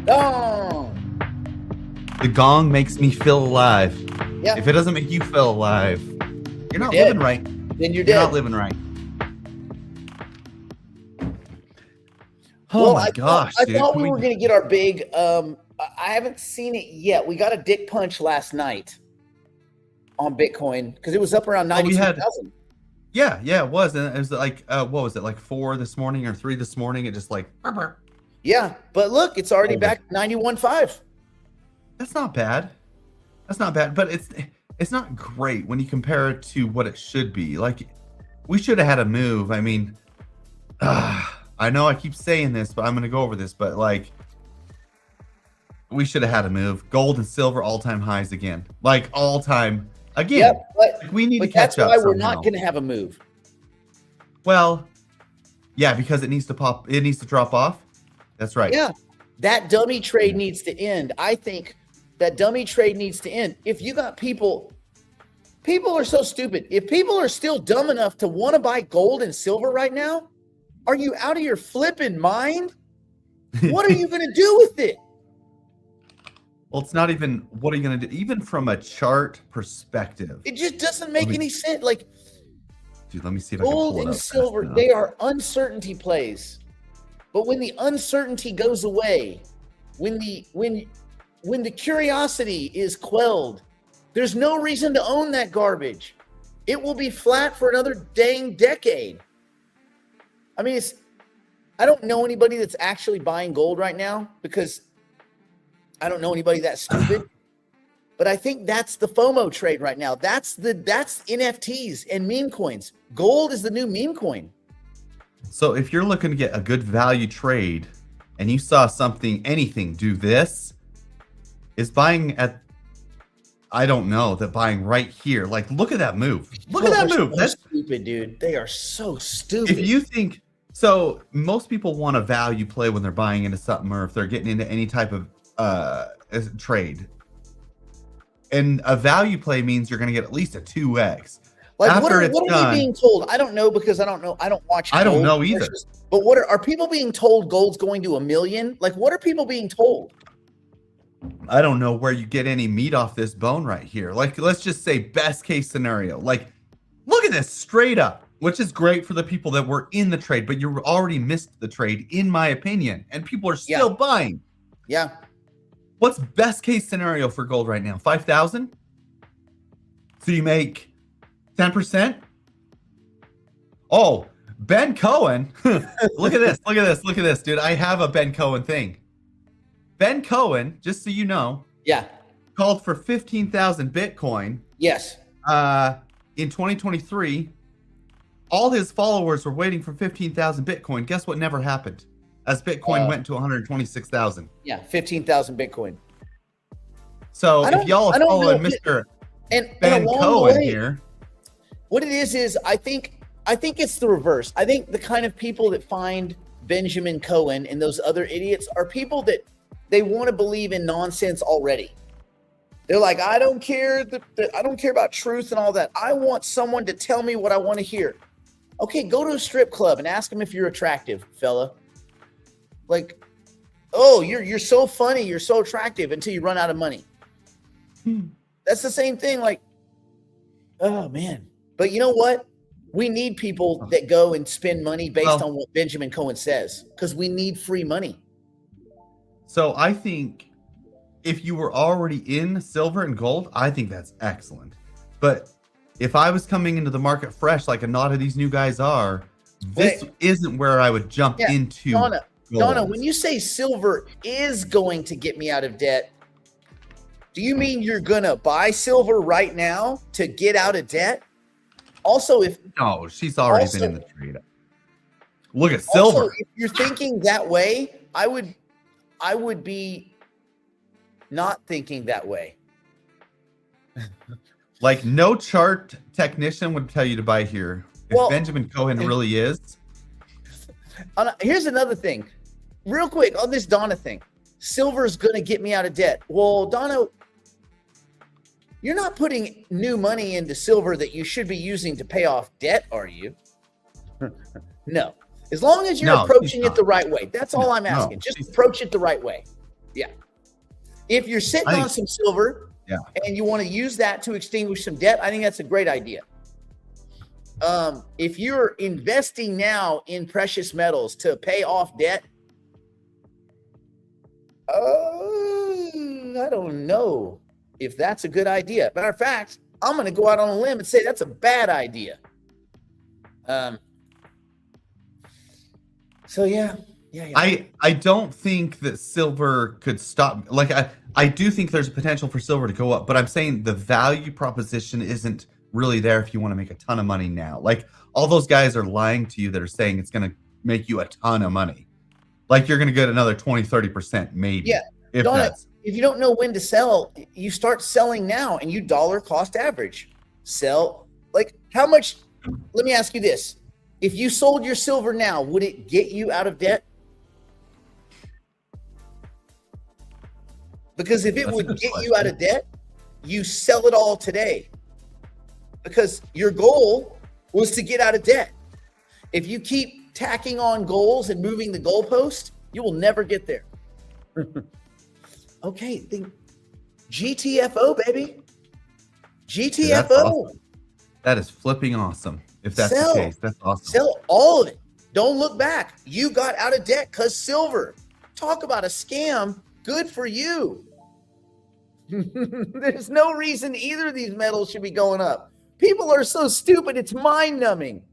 Oh, The gong makes me feel alive. yeah. If it doesn't make you feel alive, you're not dead. living right. Then you're You're not dead. living right. Oh my gosh, I dude. thought Can we were going to get our big. I haven't seen it yet. We got a dick punch last night on Bitcoin because it was up around Oh, we had- 92,000. Yeah, it was. And it was like, what was it? Like 4 this morning or 3 this morning? It just like, Yeah, but look, it's already Hold back 91.5. that's not bad. That's not bad. But it's not great when you compare it to what it should be. Like, we should have had a move. I mean, I know I keep saying this, but I'm going to go over this. But like, we should have had a move. Gold and silver all-time highs again. Like, all-time again. Yeah, but, Like, we need to but catch that's up why we're somehow. not going to have a move. Well, yeah, because it needs to pop. It needs to drop off. That's right. Yeah, that dummy trade needs to end. I think that dummy trade needs to end. If you got people are so stupid. If people are still dumb enough to want to buy gold and silver right now, are you out of your flipping mind? What are you going to do with it? Well, it's not even. What are you going to do? Even from a chart perspective, It just doesn't make any sense. Like dude, let me see if I can gold pull it and up. silver, they are uncertainty plays. But when the uncertainty goes away, when the curiosity is quelled, there's no reason to own that garbage. It will be flat for another dang decade. I mean, I don't know anybody that's actually buying gold right now because I don't know anybody that stupid. But I think that's the FOMO trade right now. That's NFTs and meme coins. Gold is the new meme coin. So if you're looking to get a good value trade, and you saw anything do this, is buying at. I don't know that buying right here. Like, look at that move. Look at that They're move. so That's stupid, dude. They are so stupid. if you think so. Most people want a value play when they're buying into something, or if they're getting into any type of trade. And a value play means you're going to get at least a 2x. Like, After what it's are done, they being told? I don't know because I don't know. I don't watch. I don't gold know either. commercials. But what are people being told? Gold's going to 1 million. Like, what are people being told? I don't know where you get any meat off this bone right here. Like, let's just say best case scenario. Like, look at this straight up, which is great for the people that were in the trade, but you already missed the trade, in my opinion, and people are still buying. Yeah. What's best case scenario for gold right now? 5,000? So you make 10%? Oh, Ben Cohen. Look at this. Look at this. Look at this, dude. I have a Ben Cohen thing. Ben Cohen, just so you know, Yeah. called for 15,000 Bitcoin Yes. in 2023. All his followers were waiting for 15,000 Bitcoin. Guess what never happened? As Bitcoin went to 126,000. Yeah. 15,000 Bitcoin. So if y'all are following know, Mr. And Ben along the Cohen way, here, what it is I think it's the reverse. I think the kind of people that find Benjamin Cohen and those other idiots are people that they want to believe in nonsense already. They're like, I don't care. I don't care about truth and all that. I want someone to tell me what I want to hear. Okay, go to a strip club and ask them if you're attractive, fella. Like, oh, you're so funny, you're so attractive until you run out of money. That's the same thing. Like, oh man. But you know what? We need people that go and spend money based on what Benjamin Cohen says, because we need free money. So I think if you were already in silver and gold, I think that's excellent. But if I was coming into the market fresh, like a lot of these new guys are, this isn't where I would jump into. Donna, when you say silver is going to get me out of debt, do you mean you're going to buy silver right now to get out of debt? Also, no, she's already been in the trade. Look at silver. Also, if you're thinking that way, I would be not thinking that way. Like, no chart technician would tell you to buy here. If Benjamin Cohen really is. Here's another thing. Real quick on this Donna thing. Silver is going to get me out of debt. Well, Donna, you're not putting new money into silver that you should be using to pay off debt, are you? No. As long as you're approaching it the right way. That's all I'm asking. Just approach it the right way. Yeah. If you're sitting I on think- some silver Yeah. and you want to use that to extinguish some debt, I think that's a great idea. If you're investing now in precious metals to pay off debt, I don't know if that's a good idea. Matter of fact, I'm going to go out on a limb and say that's a bad idea. So yeah. I don't think that silver could stop. Like I do think there's a potential for silver to go up, but I'm saying the value proposition isn't really there if you want to make a ton of money now. Like all those guys are lying to you that are saying it's going to make you a ton of money. Like you're going to get another 20-30% maybe. Yeah. If you don't know when to sell, you start selling now and you dollar cost average. Sell. Like how much? Let me ask you this. If you sold your silver now, would it get you out of debt? Because if it That's a would good get you question. out of debt, you sell it all today. Because your goal was to get out of debt. If you keep tacking on goals and moving the goalpost, you will never get there. Okay, think GTFO, baby. GTFO. That's awesome. That is flipping awesome. If that's Sell. the case, that's awesome. Sell all of it. Don't look back. You got out of debt because silver. Talk about a scam. Good for you. There's no reason either of these metals should be going up. People are so stupid. It's mind numbing.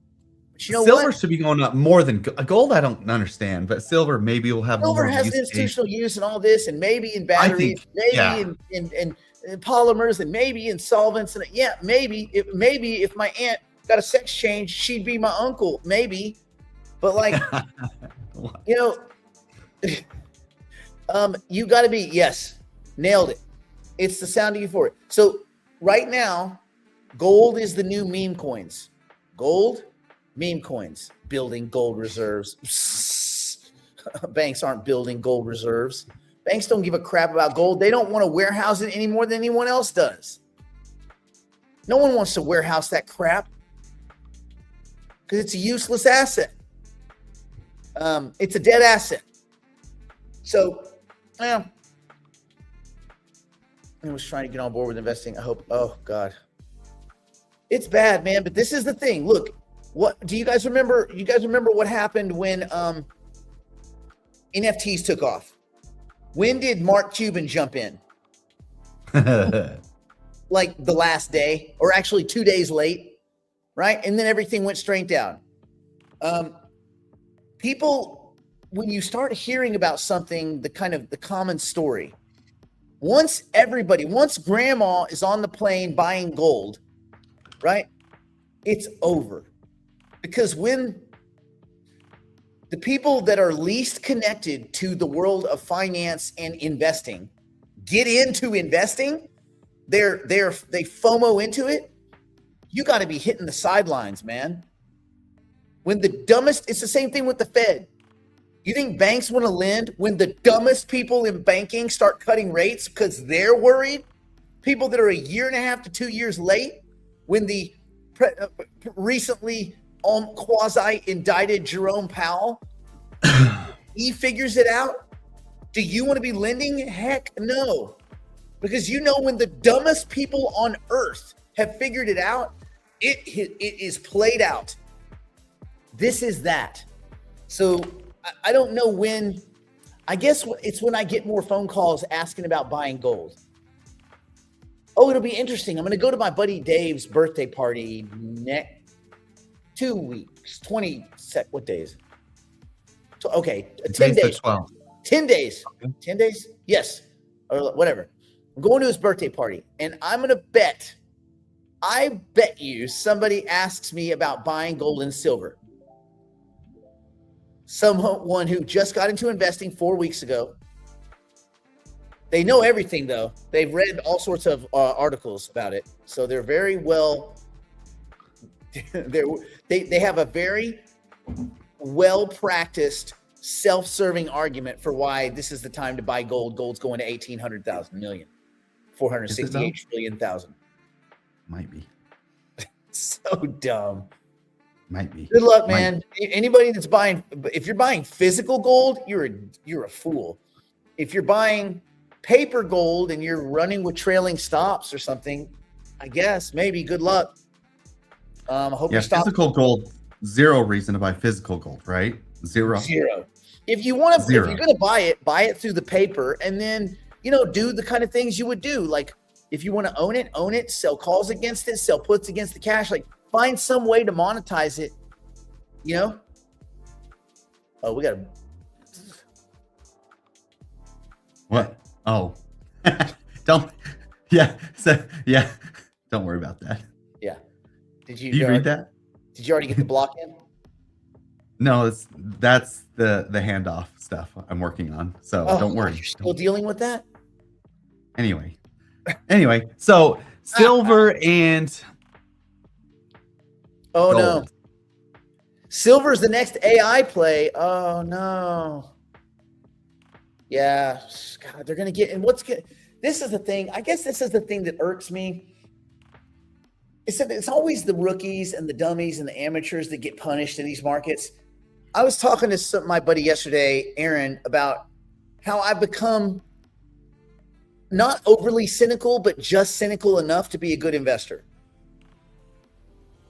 But you know Silver what? should be going up more than gold. I don't understand, but silver maybe will have Silver more has use case. institutional use and all this, and maybe in batteries, maybe in polymers, and maybe in solvents. And yeah, maybe if my aunt got a sex change, she'd be my uncle. Maybe, but like, you know, you got to be nailed it. It's the sound of euphoria. So right now, gold is the new meme coins. Gold, meme coins, building gold reserves. Banks aren't building gold reserves. Banks don't give a crap about gold. They don't want to warehouse it any more than anyone else does. No one wants to warehouse that crap because it's a useless asset. It's a dead asset. So, yeah. I was trying to get on board with investing. I hope. Oh God, it's bad, man. But this is the thing. Look, what do you guys remember? You guys remember what happened when NFTs took off? When did Mark Cuban jump in? Like the last day, or actually 2 days late, right? And then everything went straight down. People, when you start hearing about something, the common story. Once grandma is on the plane buying gold, right? It's over. Because when the people that are least connected to the world of finance and investing get into investing, they FOMO into it, you got to be hitting the sidelines, man. It's the same thing with the Fed. You think banks want to lend when the dumbest people in banking start cutting rates because they're worried? People that are a year and a half to 2 years late, when the recently quasi-indicted Jerome Powell, he figures it out. Do you want to be lending? Heck no. Because you know when the dumbest people on earth have figured it out, it is played out. This is that. So I don't know when. I guess it's when I get more phone calls asking about buying gold. Oh, it'll be interesting. I'm going to go to my buddy Dave's birthday party next 2 weeks. What days? Okay, 10 days. 12. 10 days. Okay. 10 days? Yes. Or whatever. I'm going to his birthday party, and I'm going to bet. I bet you somebody asks me about buying gold and silver. Someone who just got into investing 4 weeks ago. They know everything, though. They've read all sorts of articles about it, so they're very well. They have a very well practiced, self-serving argument for why this is the time to buy gold. Gold's going to 1,800,000 million, 468 trillion thousand. Might be. So dumb. Might be. Good luck, man. Anybody that's buying, if you're buying physical gold, you're a fool. If you're buying paper gold and you're running with trailing stops or something, I guess maybe good luck. I hope you stop. Physical gold, zero reason to buy physical gold, right? Zero. If you want to, if Zero. you're going to buy it through the paper, and then do the kind of things you would do. Like if you want to own it, sell calls against it, sell puts against the cash. Like find some way to monetize it. Oh, we got to. What? Oh, don't worry about that. Yeah. Did you read that? Did you already get the block in? No, that's the handoff stuff I'm working on. So don't worry. You're still dealing with that? Anyway, so silver and gold. No. Silver's the next AI play. Oh no. Yeah, God, they're gonna get. And this is the thing. I guess this is the thing that irks me. It's always the rookies and the dummies and the amateurs that get punished in these markets. I was talking to my buddy yesterday, Aaron, about how I've become not overly cynical, but just cynical enough to be a good investor.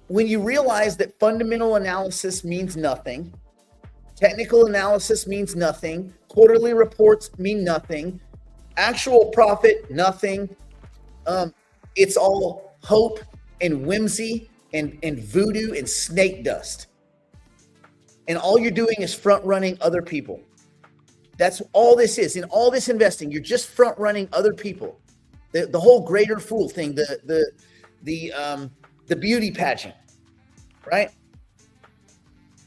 When you realize that fundamental analysis means nothing, technical analysis means nothing, quarterly reports mean nothing, actual profit, nothing. It's all hope and whimsy and voodoo and snake dust. And all you're doing is front running other people. That's all this is. In all this investing, you're just front running other people. The whole greater fool thing, the beauty pageant, right?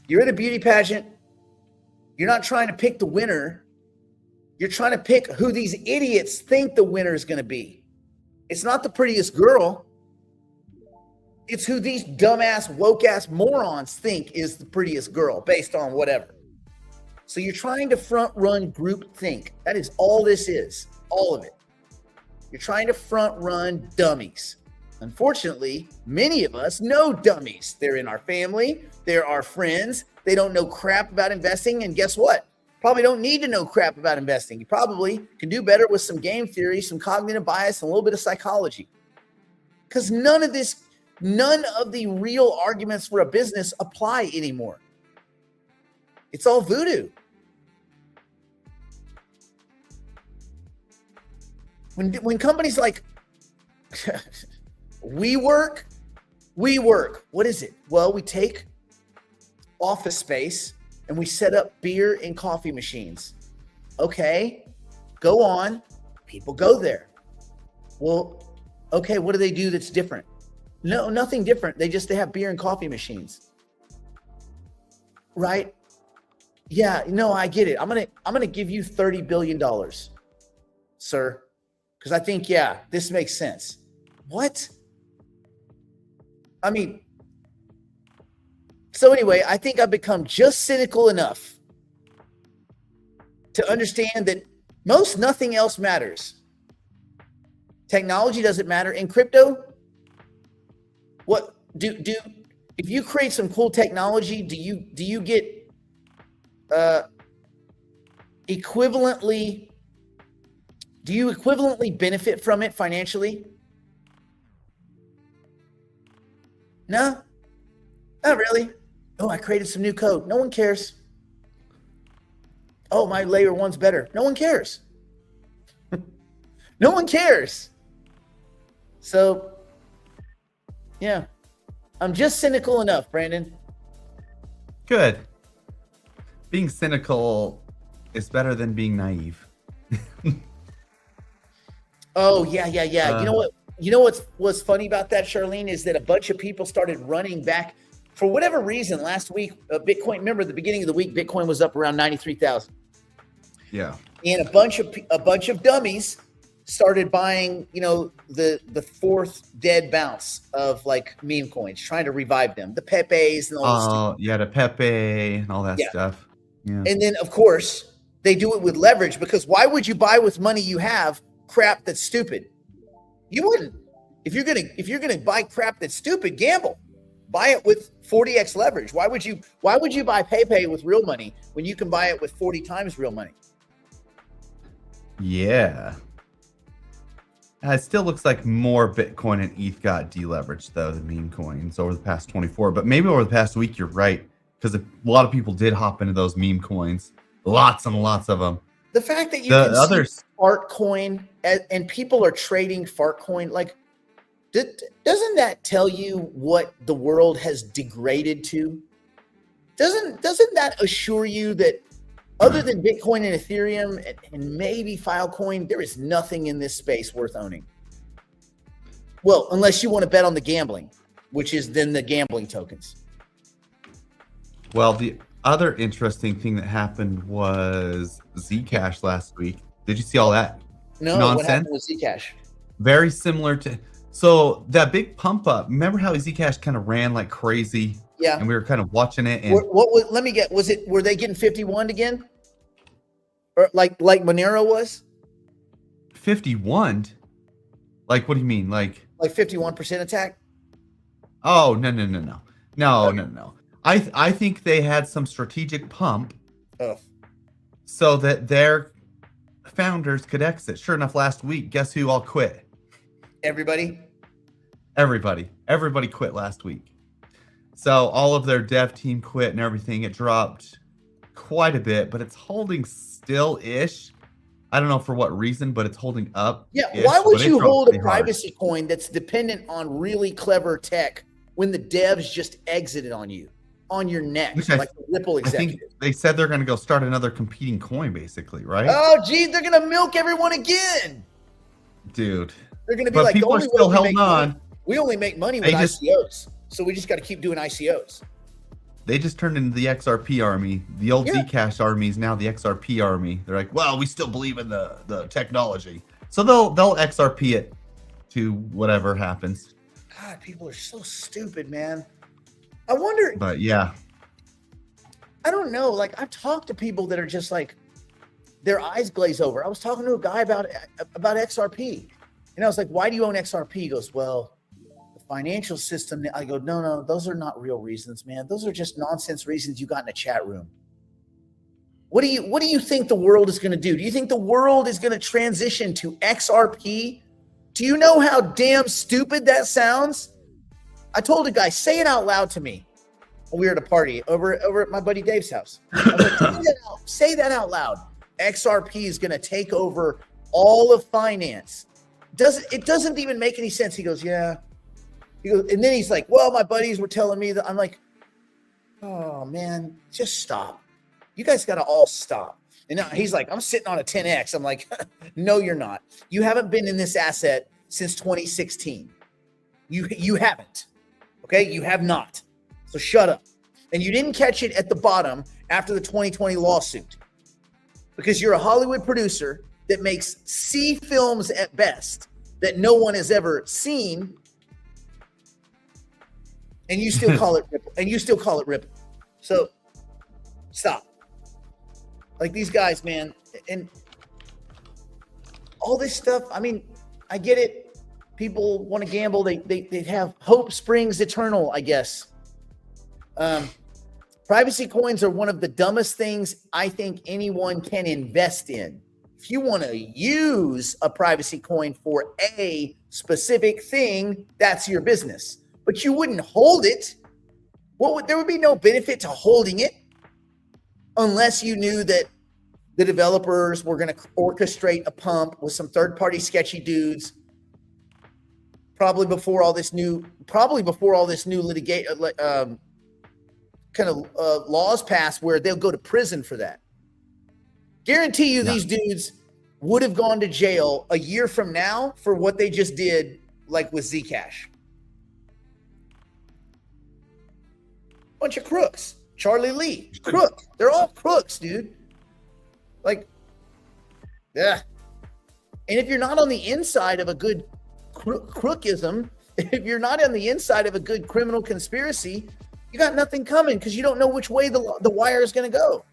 You're at a beauty pageant. You're not trying to pick the winner. You're trying to pick who these idiots think the winner is going to be. It's not the prettiest girl. It's who these dumbass, woke-ass morons think is the prettiest girl based on whatever. So you're trying to front-run group think. That is all this is, all of it. You're trying to front-run dummies. Unfortunately, many of us know dummies. They're in our family. They're our friends. They don't know crap about investing. And guess what? Probably don't need to know crap about investing. You probably can do better with some game theory, some cognitive bias, and a little bit of psychology. Because none of the real arguments for a business apply anymore. It's all voodoo. When companies like WeWork, what is it? Well, we take office space and we set up beer and coffee machines. Okay, go on. People go there. Well, okay, what do they do that's different? No, nothing different. They have beer and coffee machines. Right? Yeah, no, I get it. I'm gonna give you $30 billion, sir. Because I think, this makes sense. What? I mean, so anyway, I think I've become just cynical enough to understand that nothing else matters. Technology doesn't matter. In crypto, what if you create some cool technology, do you get equivalently benefit from it financially? No, not really. Oh, I created some new code. No one cares. Oh, my layer 1's better. No one cares. No one cares. So, yeah, I'm just cynical enough, Brandon. Good. Being cynical is better than being naive. Oh, yeah. You know what's funny about that, Charlene, is that a bunch of people started running back for whatever reason last week. Bitcoin, remember at the beginning of the week, Bitcoin was up around 93,000. Yeah. And a bunch of dummies started buying, the fourth dead bounce of like meme coins, trying to revive them, the Pepes and all this stuff. Yeah, the Pepe and all that stuff. Yeah. And then of course they do it with leverage, because why would you buy with money you have crap that's stupid? You wouldn't. If you're gonna buy crap that's stupid, gamble. Buy it with 40x leverage. Why would you buy Pepe with real money when you can buy it with 40 times real money? Yeah. It still looks like more Bitcoin and ETH got deleveraged, though, the meme coins over the past 24. But maybe over the past week, you're right. Because a lot of people did hop into those meme coins. Lots and lots of them. The fact that you The can others, see fart coin and people are trading fart coin, like, doesn't that tell you what the world has degraded to? Doesn't that assure you that other than Bitcoin and Ethereum and maybe Filecoin, there is nothing in this space worth owning? Well, unless you want to bet on the gambling, which is then the gambling tokens. well, the other interesting thing that happened was Zcash last week. Did you see all that No, nonsense? what happened with Zcash? Very similar to, so that big pump up. Remember how Zcash kind of ran like crazy? Yeah. And we were kind of watching it. And What was? Let me get. Were they getting 51 again, or like Monero was? 51? Like, what do you mean? Like 51% attack? oh, no. I think they had some strategic pump Oh, so that their founders could exit. Sure enough, last week, guess who all quit? everybody. Everybody quit last week. So all of their dev team quit and everything. It dropped quite a bit, but it's holding still-ish. I don't know for what reason, but it's holding up. Yeah. Why would you hold a privacy coin that's dependent on really clever tech when the devs just exited on you, on your neck, Which like the Ripple I think executive? they said they're going to go start another competing coin, basically, right? Oh, gee, they're gonna milk everyone again. Dude. They're gonna be But like, people the are only way still we held make money- on. We only make money with They just- ICOs, so we just got to keep doing ICOs. They just turned into the XRP army. The old Yeah. Zcash army is now the XRP army. They're like, well, we still believe in the technology. So they'll XRP it to whatever happens. God, people are so stupid, man. I wonder. But yeah. I don't know. Like, I've talked to people that are just like, their eyes glaze over. I was talking to a guy about XRP, and I was like, "Why do you own XRP?" He goes, "Well, the financial system." I go, "No, those are not real reasons, man. Those are just nonsense reasons you got in a chat room." What do you think the world is going to do? Do you think the world is going to transition to XRP? Do you know how damn stupid that sounds? I told a guy, say it out loud to me. We were at a party over at my buddy Dave's house. I was like, say that out loud. XRP is going to take over all of finance. It doesn't even make any sense. He goes, yeah. He goes, and then he's like, well, my buddies were telling me that. I'm like, oh man, just stop. You guys got to all stop. And now he's like, I'm sitting on a 10X. I'm like, no, you're not. You haven't been in this asset since 2016. You haven't. Okay, you have not. So shut up. And you didn't catch it at the bottom after the 2020 lawsuit because you're a Hollywood producer that makes C films at best that no one has ever seen, and you still call it Ripple. So stop. Like these guys, man, and all this stuff. I mean, I get it. People want to gamble. They have hope springs eternal, I guess. Privacy coins are one of the dumbest things I think anyone can invest in. If you want to use a privacy coin for a specific thing, that's your business. But you wouldn't hold it. There would be no benefit to holding it unless you knew that the developers were going to orchestrate a pump with some third-party sketchy dudes. Probably before all this new litigation, laws passed where they'll go to prison for that. Guarantee you these dudes would have gone to jail a year from now for what they just did, like with Zcash. Bunch of crooks. Charlie Lee, crook. They're all crooks, dude. Like, yeah. And if you're not on the inside of a good crookism, if you're not on the inside of a good criminal conspiracy, you got nothing coming because you don't know which way the wire is going to go.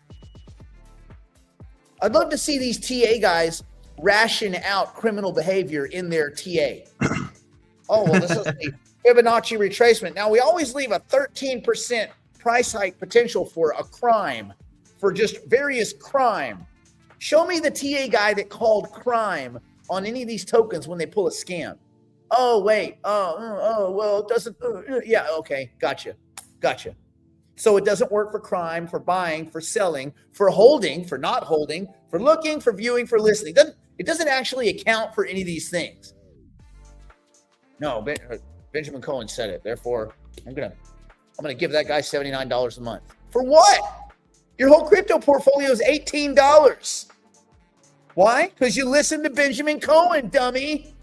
I'd love to see these TA guys ration out criminal behavior in their TA. Oh, well, this is the Fibonacci retracement. Now, we always leave a 13% price hike potential for a crime, for just various crime. Show me the TA guy that called crime on any of these tokens when they pull a scam. Oh, wait. Well, it doesn't. Yeah, okay. Gotcha. So it doesn't work for crime, for buying, for selling, for holding, for not holding, for looking, for viewing, for listening. It doesn't actually account for any of these things. No, Benjamin Cohen said it. Therefore, I'm gonna give that guy $79 a month. For what? Your whole crypto portfolio is $18. Why? Because you listened to Benjamin Cohen, dummy.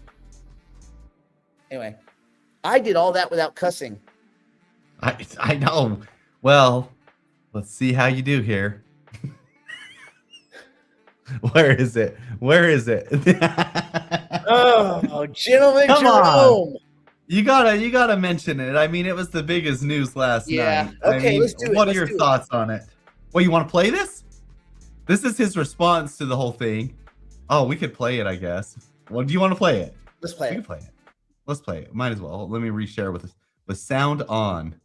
Anyway, I did all that without cussing. I know. Well, let's see how you do here. Where is it? Oh, gentleman, Come Jerome. on. You gotta mention it. I mean, it was the biggest news last night. Okay, let's do it. What are your thoughts on it? Well, you want to play this? This is his response to the whole thing. Oh, we could play it, I guess. Well, do you want to play it? Let's play We it. can play it. Let's play it. Might as well. Let me reshare with sound on.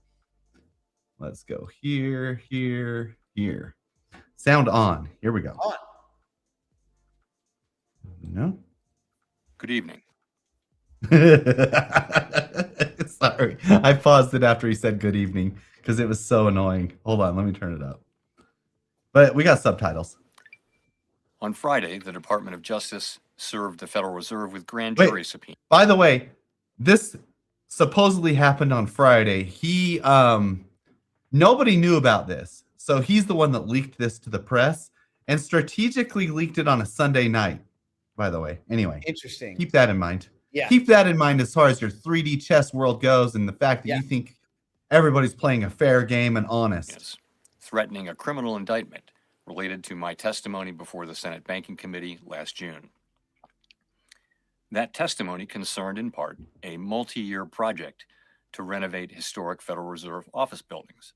Let's go here. Sound on. Here we go. On. No. Good evening. Sorry. I paused it after he said good evening because it was so annoying. Hold on, let me turn it up. But we got subtitles. On Friday, the Department of Justice served the Federal Reserve with grand Wait. jury subpoenas. By the way, this supposedly happened on Friday. He nobody knew about this. So he's the one that leaked this to the press and strategically leaked it on a Sunday night, by the way. Anyway, Interesting. keep that in mind. Yeah. Keep that in mind as far as your 3D chess world goes and the fact that Yeah. you think everybody's playing a fair game and honest. Yes, threatening a criminal indictment related to my testimony before the Senate Banking Committee last June. That testimony concerned in part a multi-year project to renovate historic Federal Reserve office buildings.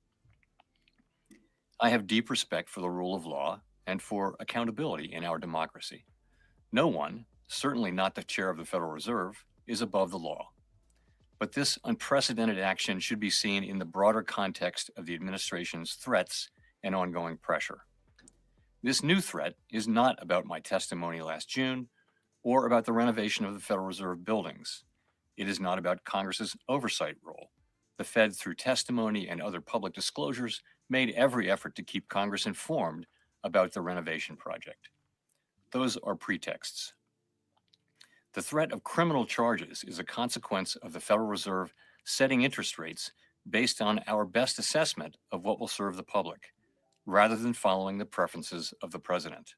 I have deep respect for the rule of law and for accountability in our democracy. No one, certainly not the chair of the Federal Reserve, is above the law. But this unprecedented action should be seen in the broader context of the administration's threats and ongoing pressure. This new threat is not about my testimony last June or about the renovation of the Federal Reserve buildings. It is not about Congress's oversight role. The Fed, through testimony and other public disclosures, made every effort to keep Congress informed about the renovation project. Those are pretexts. The threat of criminal charges is a consequence of the Federal Reserve setting interest rates based on our best assessment of what will serve the public, rather than following the preferences of the president.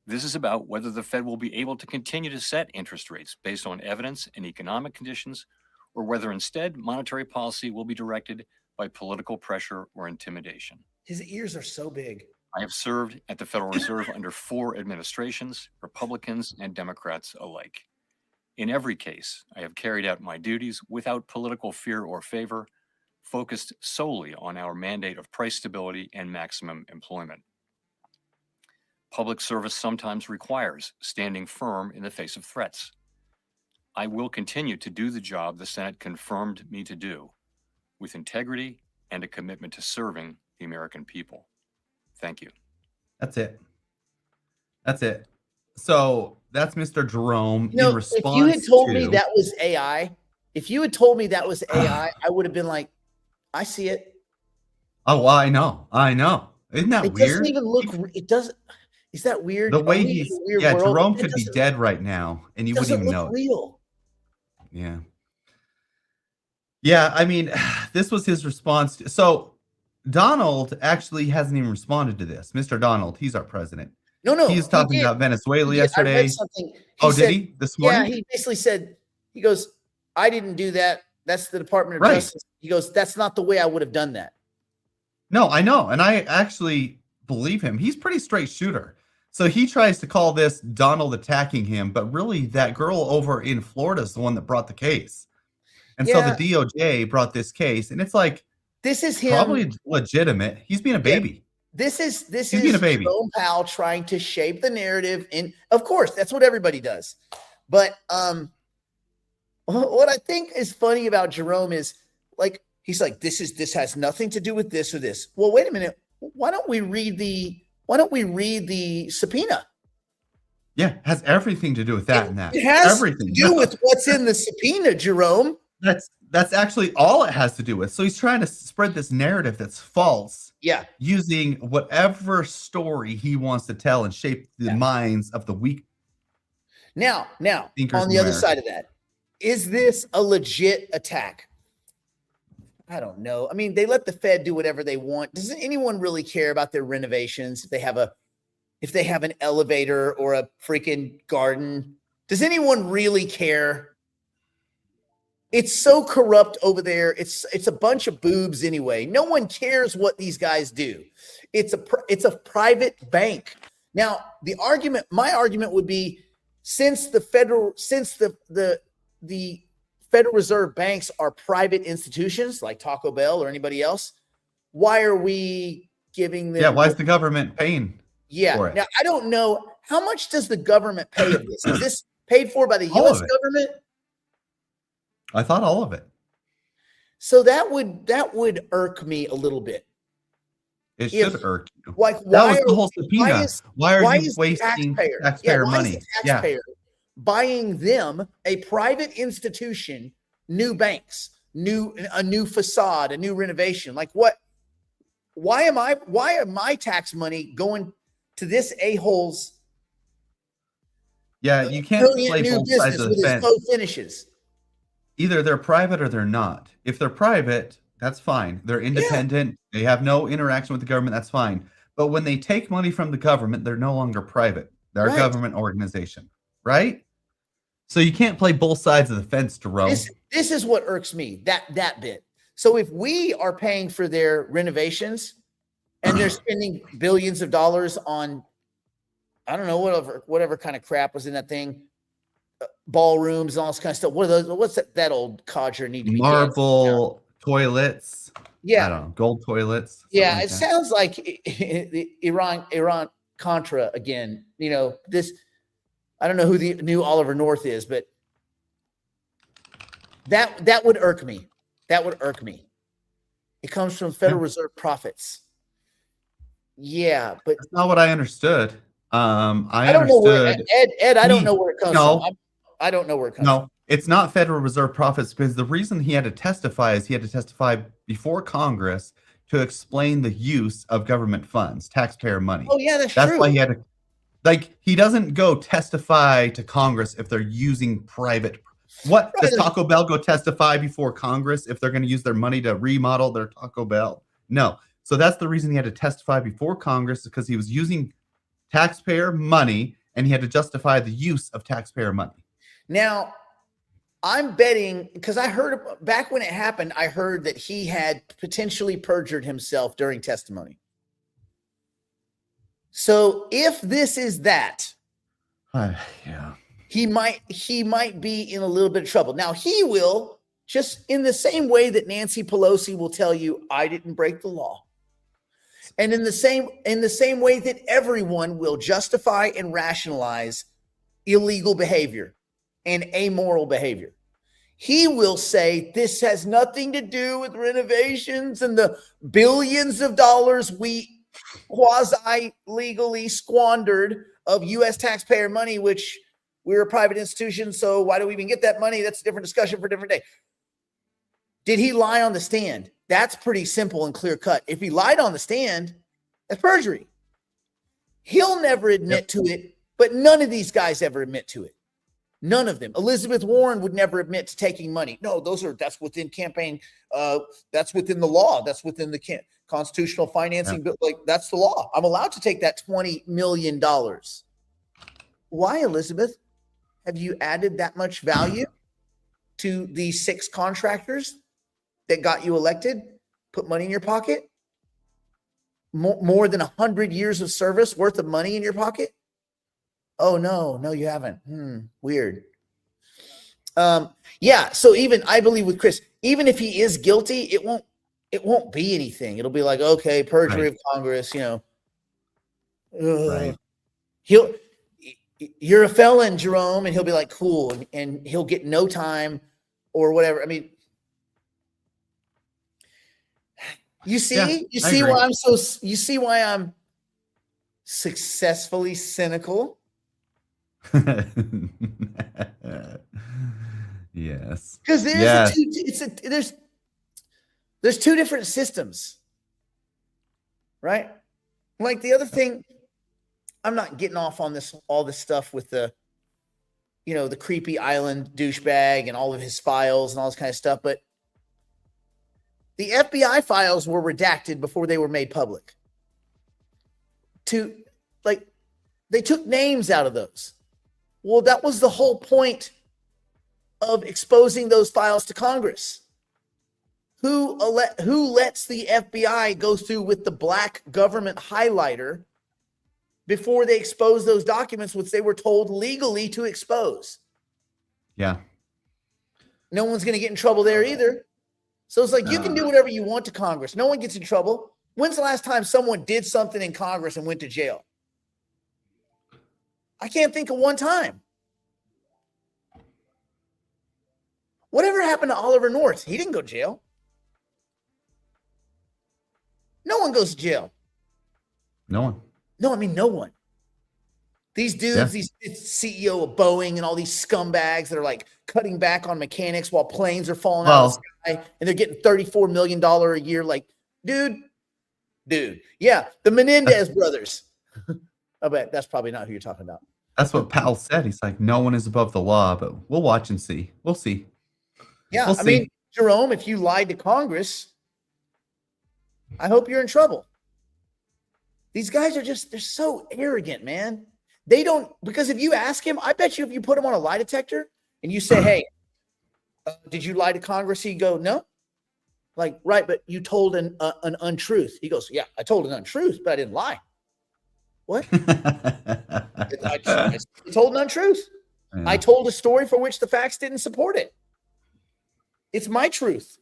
This is about whether the Fed will be able to continue to set interest rates based on evidence and economic conditions, or whether instead monetary policy will be directed by political pressure or intimidation. His ears are so big. I have served at the Federal Reserve under 4 administrations, Republicans and Democrats alike. In every case, I have carried out my duties without political fear or favor, focused solely on our mandate of price stability and maximum employment. Public service sometimes requires standing firm in the face of threats. I will continue to do the job the Senate confirmed me to do, with integrity and a commitment to serving the American people. Thank you. That's it. So that's Mr. Jerome You know, in response if you had told me to- that was AI, I would have been like, I see it. Oh, well, I know. Isn't that It weird? doesn't even look. It doesn't. Is that weird? The Are way we in he's a weird yeah, world? Jerome It could be doesn't- dead right now, and you It wouldn't doesn't even look know it. real. Yeah. Yeah, I mean, this was his response. So Donald actually hasn't even responded to this. Mr. Donald, he's our president. No. He's talking did. about Venezuela He did. I yesterday. read something. Oh, said- did he? This Yeah, morning? he basically said, he goes, I didn't do that. That's the Department of Right. Justice. He goes, that's not the way I would have done that. No, I know. And I actually believe him. He's pretty straight shooter. So he tries to call this Donald attacking him, but really that girl over in Florida is the one that brought the case. And so the DOJ brought this case, and it's like This is him. probably legitimate. He's being a baby. This is He's being a baby. Jerome Powell trying to shape the narrative, and of course, that's what everybody does. But what I think is funny about Jerome is like he's like, this has nothing to do with this or this. Well, wait a minute. Why don't we read the Why don't we read the subpoena? Yeah, has everything to do with that and that. It has Everything. to do with what's in the subpoena, Jerome. That's actually all it has to do with. So he's trying to spread this narrative that's false, Yeah. using whatever story he wants to tell and shape the minds of the weak. Now, Thinkers on the in other America. side of that, is this a legit attack? I don't know. I mean, they let the Fed do whatever they want. Doesn't anyone really care about their renovations? If they have an elevator or a freaking garden, does anyone really care? It's so corrupt over there. It's a bunch of boobs anyway. No one cares what these guys do. It's a private bank. Now, my argument would be, since the Federal Reserve banks are private institutions like Taco Bell or anybody else, why are we giving them? Yeah, why is the government paying? Yeah. for it? Now, I don't know, how much does the government pay of this? Is this paid for by the All U.S. of it. government? I thought all of it. So that would irk me a little bit. It If- should irk you. Like, That why was the are- whole subpoena. Why are you is the wasting taxpayer taxpayer why is money? the taxpayer buying them, a private institution, new banks, a new facade, a new renovation? Like, what? Why are my tax money going to this a-hole's Yeah, you can't brilliant play new both sides business of with the his fence. faux finishes? Either they're private or they're not. If they're private, that's fine. They're independent. They have no interaction with the government. That's fine. But when they take money from the government, they're no longer private. They're Right. a government organization, right? So you can't play both sides of the fence, Jerome. This is what irks me, that bit. So if we are paying for their renovations and they're spending billions of dollars on, I don't know, whatever kind of crap was in that thing, ballrooms and all this kind of stuff. What are those? What's that old codger need to be dancing around? Marble toilets. I Yeah, don't know. Gold toilets. something yeah. like It that. sounds like the Iran Contra again. You know, this. I don't know who the new Oliver North is, but that would irk me. That would irk me. It comes from Federal Reserve profits. Yeah, but That's not what I understood. I don't know where understood. Ed. I don't he- know where it comes no. from. I don't know where it comes from. No, it's not Federal Reserve profits, because the reason he had to testify is he had to testify before Congress to explain the use of government funds, taxpayer money. Oh yeah, that's That's true. why he had to, like, he doesn't go testify to Congress if they're using private. What Right. does Taco Bell go testify before Congress if they're going to use their money to remodel their Taco Bell? No. So that's the reason he had to testify before Congress, because he was using taxpayer money and he had to justify the use of taxpayer money. Now, I'm betting, because I heard back when it happened, I heard that he had potentially perjured himself during testimony. So if this is that, Yeah. he might be in a little bit of trouble. Now, he will, just in the same way that Nancy Pelosi will tell you, I didn't break the law. And in the same way that everyone will justify and rationalize illegal behavior and amoral behavior. He will say this has nothing to do with renovations and the billions of dollars we quasi-legally squandered of U.S. taxpayer money, which we're a private institution, so why do we even get that money? That's a different discussion for a different day. Did he lie on the stand? That's pretty simple and clear cut. If he lied on the stand, that's perjury. He'll never admit to it, but none of these guys ever admit to it. None of them. Elizabeth Warren would never admit to taking money. No, that's within campaign. That's within the law. That's within the constitutional financing bill. Like, that's the law. I'm allowed to take that $20 million. Why, Elizabeth? Have you added that much value to the 6 contractors that got you elected? Put money in your pocket? More than 100 years of service worth of money in your pocket? Oh, no, you haven't. Weird. Yeah. So even I believe with Chris, even if he is guilty, it won't be anything. It'll be like, okay, perjury of Congress, Right. You're a felon, Jerome, and he'll be like, cool. And he'll get no time or whatever. I mean, you see I why agree. you see why I'm successfully cynical. Yes. Because Yes. there's two different systems, right? Like the other thing, I'm not getting off on all this stuff with the creepy island douchebag and all of his files and all this kind of stuff, but the FBI files were redacted before they were made public. They took names out of those. Well, that was the whole point of exposing those files to Congress. Who lets the FBI go through with the black government highlighter before they expose those documents, which they were told legally to expose? Yeah. No one's going to get in trouble there either. So it's like you can do whatever you want to Congress. No one gets in trouble. When's the last time someone did something in Congress and went to jail? I can't think of one time. Whatever happened to Oliver North? He didn't go to jail. No one goes to jail. No one. No, I mean no one. These dudes, these CEO of Boeing and all these scumbags that are like cutting back on mechanics while planes are falling out of the sky and they're getting $34 million a year. Like, dude. Yeah, the Menendez brothers. I bet that's probably not who you're talking about. That's what Powell said. He's like, no one is above the law, but we'll watch and see. We'll see. Yeah, We'll I see. mean, Jerome, if you lied to Congress, I hope you're in trouble. These guys they're so arrogant, man. They don't, because if you ask him, I bet you if you put him on a lie detector and you say, hey, did you lie to Congress? He'd go, no. Like, right, but you told an untruth. He goes, yeah, I told an untruth, but I didn't lie. What? I told an untruth. Yeah. I told a story for which the facts didn't support it. It's my truth.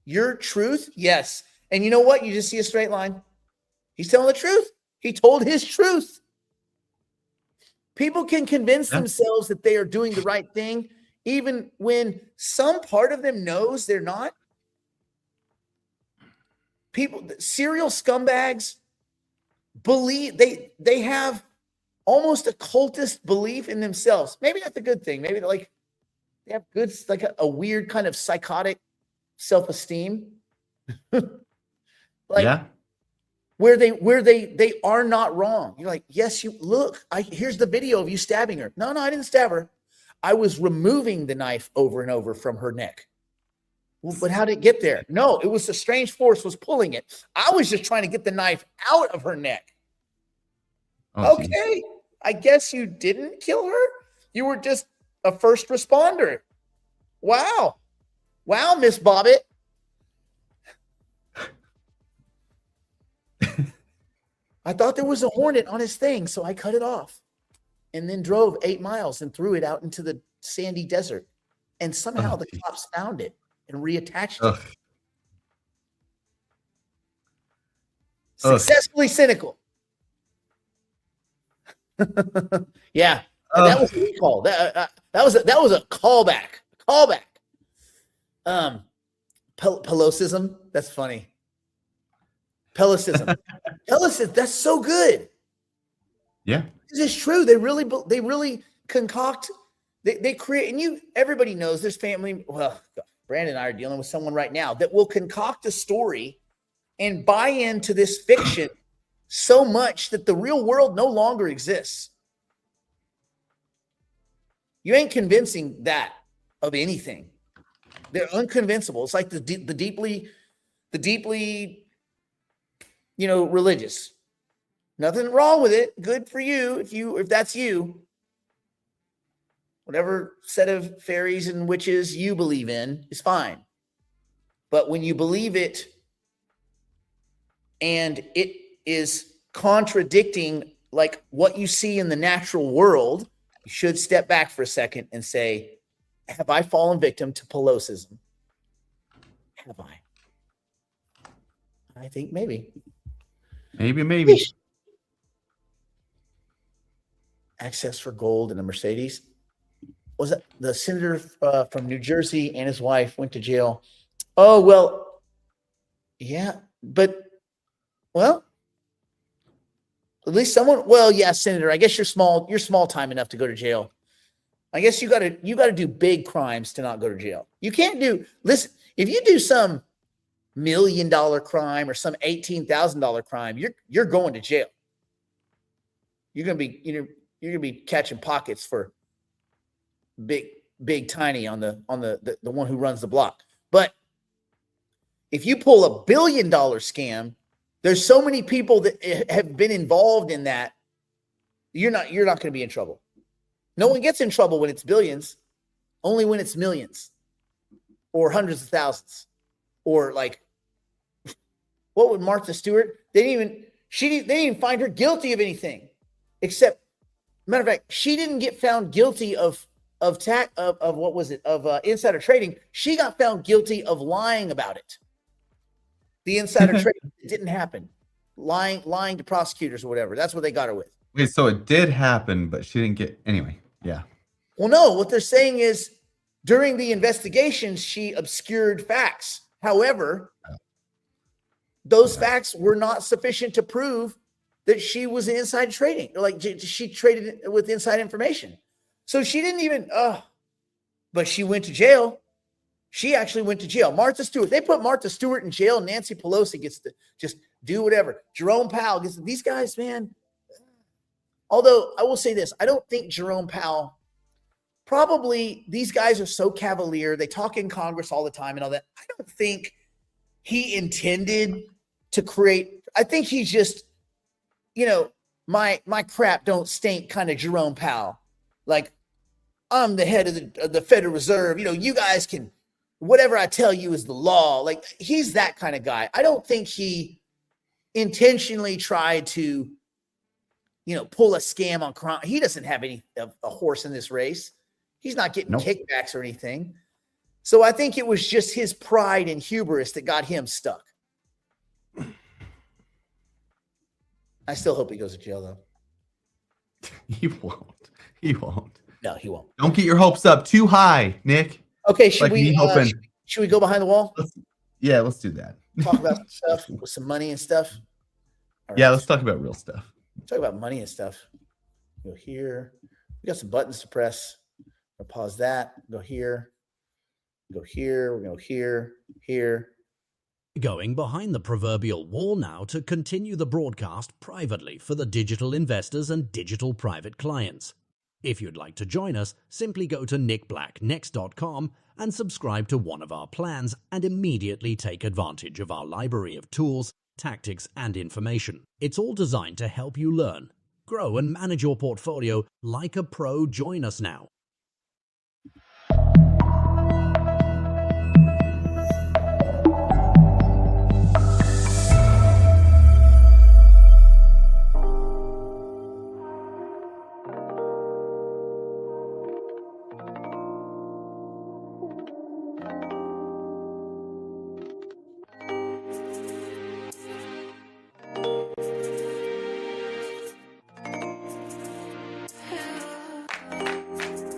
Your truth? Yes. And you know what? You just see a straight line. He's telling the truth. He told his truth. People can convince themselves that they are doing the right thing, even when some part of them knows they're not. People, serial scumbags, believe they have almost a cultist belief in themselves. Maybe that's a good thing. Maybe they have good, like a weird kind of psychotic self-esteem. Where they are not wrong. You're like, yes, you look, here's the video of you stabbing her. No, I didn't stab her. I was removing the knife over and over from her neck. Well, but how did it get there? No, it was a strange force was pulling it. I was just trying to get the knife out of her neck. Okay. Geez. I guess you didn't kill her. You were just a first responder. Wow, Miss Bobbitt. I thought there was a hornet on his thing, so I cut it off and then drove 8 miles and threw it out into the sandy desert. And somehow the cops found it and reattached it. Successfully cynical. Yeah. That was a recall. That was a callback. Pelosism. That's funny. Pelosism. That's so good. Yeah. This is true. They really concoct. They create, and everybody knows there's family. Well, Brandon and I are dealing with someone right now that will concoct a story and buy into this fiction so much that the real world no longer exists. You ain't convincing that of anything. They're unconvincible. It's like the deeply, religious. Nothing wrong with it. Good for you if that's you. Whatever set of fairies and witches you believe in is fine. But when you believe it and it is contradicting like what you see in the natural world, you should step back for a second and say, have I fallen victim to Pelosism? Have I? I think maybe. Maybe. Access for gold in a Mercedes. Was it the senator from New Jersey and his wife went to jail? Oh, well, yeah, but, well, At least someone. Well, yeah, Senator. I guess you're small. You're small time enough to go to jail. I guess you got to do big crimes to not go to jail. You can't do. Listen, if you do some $1 million crime or some $18,000 crime, you're going to jail. You're gonna be catching pockets for big tiny on the one who runs the block. But if you pull a $1 billion scam, there's so many people that have been involved in that. You're not going to be in trouble. No one gets in trouble when it's billions, only when it's millions or hundreds of thousands. Or like, what would Martha Stewart? They didn't even find her guilty of anything, except, matter of fact, she didn't get found guilty of what was it, of insider trading. She got found guilty of lying about it. The insider trading didn't happen. Lying to prosecutors or whatever. That's what they got her with. Okay, so it did happen, but she didn't get anyway. Yeah. Well, no, what they're saying is during the investigation, she obscured facts. However, those facts were not sufficient to prove that she was inside trading. Like she traded with inside information. So she didn't even, but she went to jail. She actually went to jail. Martha Stewart, they put Martha Stewart in jail. Nancy Pelosi gets to just do whatever. Jerome Powell gets, these guys, man. Although I will say this, I don't think Jerome Powell, probably these guys are so cavalier. They talk in Congress all the time and all that. I don't think he intended to create, I think he's just, my crap don't stink kind of Jerome Powell. Like, I'm the head of the Federal Reserve. You guys can, whatever I tell you is the law. Like, he's that kind of guy. I don't think he intentionally tried to, pull a scam on crime. He doesn't have a horse in this race. He's not getting kickbacks or anything. So I think it was just his pride and hubris that got him stuck. I still hope he goes to jail, though. He won't. He won't. No, he won't. Don't get your hopes up too high, Nick. Okay, should we go behind the wall? Let's do that. Talk about some stuff with some money and stuff. Right. Yeah, let's talk about real stuff. Talk about money and stuff. Go here. We got some buttons to press. I'll pause that. Go here. Go here. We're going to go here. Here. Going behind the proverbial wall now to continue the broadcast privately for the digital investors and digital private clients. If you'd like to join us, simply go to nickblacknext.com and subscribe to one of our plans and immediately take advantage of our library of tools, tactics, and information. It's all designed to help you learn, grow, and manage your portfolio like a pro. Join us now